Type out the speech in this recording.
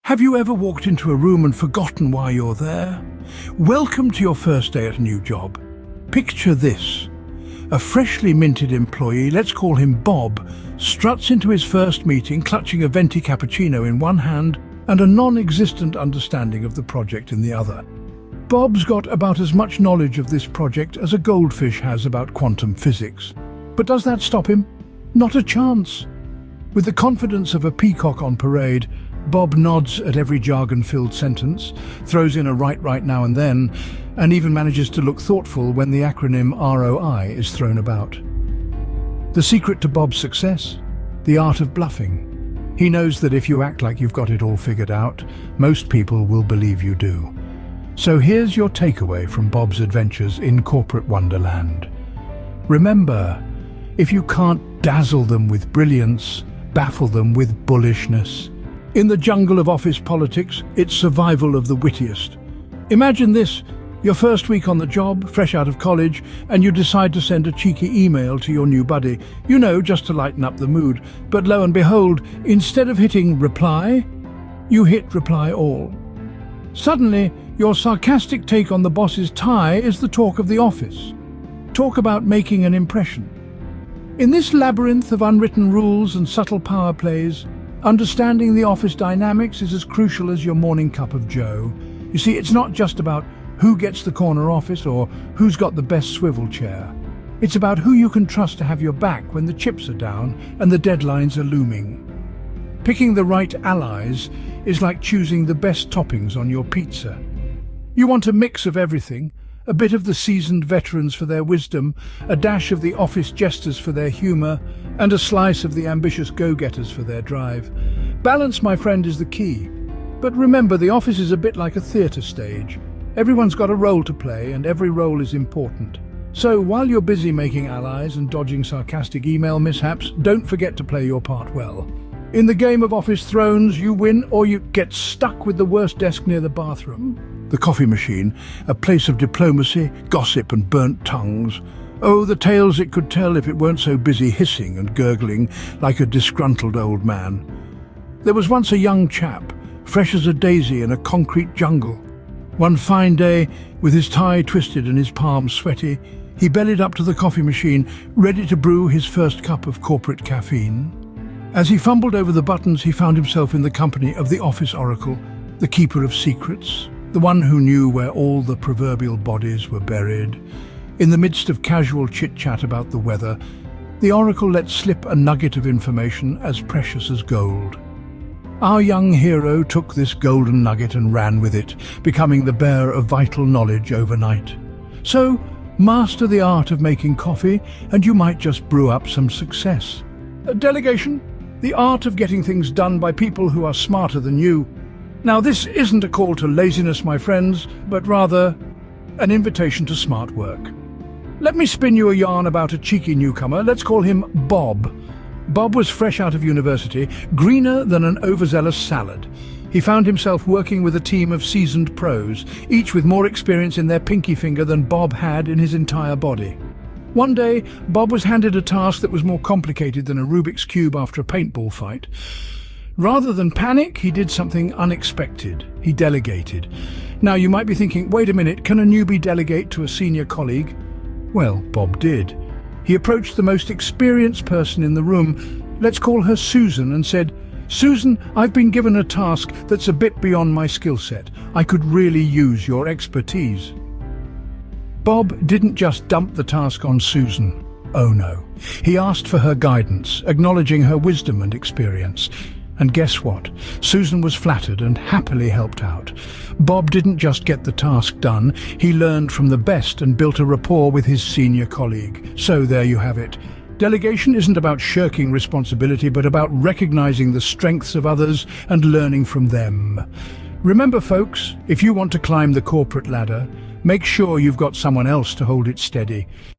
Have you ever walked into a room and forgotten why you're there? Welcome to your first day at a new job. Picture this. A freshly minted employee, let's call him Bob, struts into his first meeting clutching a venti cappuccino in one hand and a non-existent understanding of the project in the other. Bob's got about as much knowledge of this project as a goldfish has about quantum physics. But does that stop him? Not a chance. With the confidence of a peacock on parade, Bob nods at every jargon-filled sentence, throws in a right now and then, and even manages to look thoughtful when the acronym ROI is thrown about. The secret to Bob's success? The art of bluffing. He knows that if you act like you've got it all figured out, most people will believe you do. So here's your takeaway from Bob's adventures in corporate wonderland. Remember, if you can't dazzle them with brilliance, baffle them with bullishness. In the jungle of office politics, it's survival of the wittiest. Imagine this, your first week on the job, fresh out of college, and you decide to send a cheeky email to your new buddy, just to lighten up the mood. But lo and behold, instead of hitting reply, you hit reply all. Suddenly, your sarcastic take on the boss's tie is the talk of the office. Talk about making an impression. In this labyrinth of unwritten rules and subtle power plays, understanding the office dynamics is as crucial as your morning cup of joe. You see, it's not just about who gets the corner office or who's got the best swivel chair. It's about who you can trust to have your back when the chips are down and the deadlines are looming. Picking the right allies is like choosing the best toppings on your pizza. You want a mix of everything, a bit of the seasoned veterans for their wisdom, a dash of the office jesters for their humour, and a slice of the ambitious go-getters for their drive. Balance, my friend, is the key. But remember, the office is a bit like a theatre stage. Everyone's got a role to play, and every role is important. So while you're busy making allies and dodging sarcastic email mishaps, don't forget to play your part well. In the game of Office Thrones, you win or you get stuck with the worst desk near the bathroom. The coffee machine, a place of diplomacy, gossip and burnt tongues. Oh, the tales it could tell if it weren't so busy hissing and gurgling like a disgruntled old man. There was once a young chap, fresh as a daisy in a concrete jungle. One fine day, with his tie twisted and his palms sweaty, he bellied up to the coffee machine, ready to brew his first cup of corporate caffeine. As he fumbled over the buttons, he found himself in the company of the office oracle, the keeper of secrets, the one who knew where all the proverbial bodies were buried. In the midst of casual chit-chat about the weather, the oracle let slip a nugget of information as precious as gold. Our young hero took this golden nugget and ran with it, becoming the bearer of vital knowledge overnight. So, master the art of making coffee, and you might just brew up some success. Delegation, the art of getting things done by people who are smarter than you. Now, this isn't a call to laziness, my friends, but rather an invitation to smart work. Let me spin you a yarn about a cheeky newcomer. Let's call him Bob. Bob was fresh out of university, greener than an overzealous salad. He found himself working with a team of seasoned pros, each with more experience in their pinky finger than Bob had in his entire body. One day, Bob was handed a task that was more complicated than a Rubik's Cube after a paintball fight. Rather than panic, he did something unexpected. He delegated. Now, you might be thinking, wait a minute, can a newbie delegate to a senior colleague? Well, Bob did. He approached the most experienced person in the room, let's call her Susan, and said, "Susan, I've been given a task that's a bit beyond my skill set. I could really use your expertise." Bob didn't just dump the task on Susan. Oh no. He asked for her guidance, acknowledging her wisdom and experience. And guess what? Susan was flattered and happily helped out. Bob didn't just get the task done, he learned from the best and built a rapport with his senior colleague. So there you have it. Delegation isn't about shirking responsibility, but about recognizing the strengths of others and learning from them. Remember, folks, if you want to climb the corporate ladder, make sure you've got someone else to hold it steady.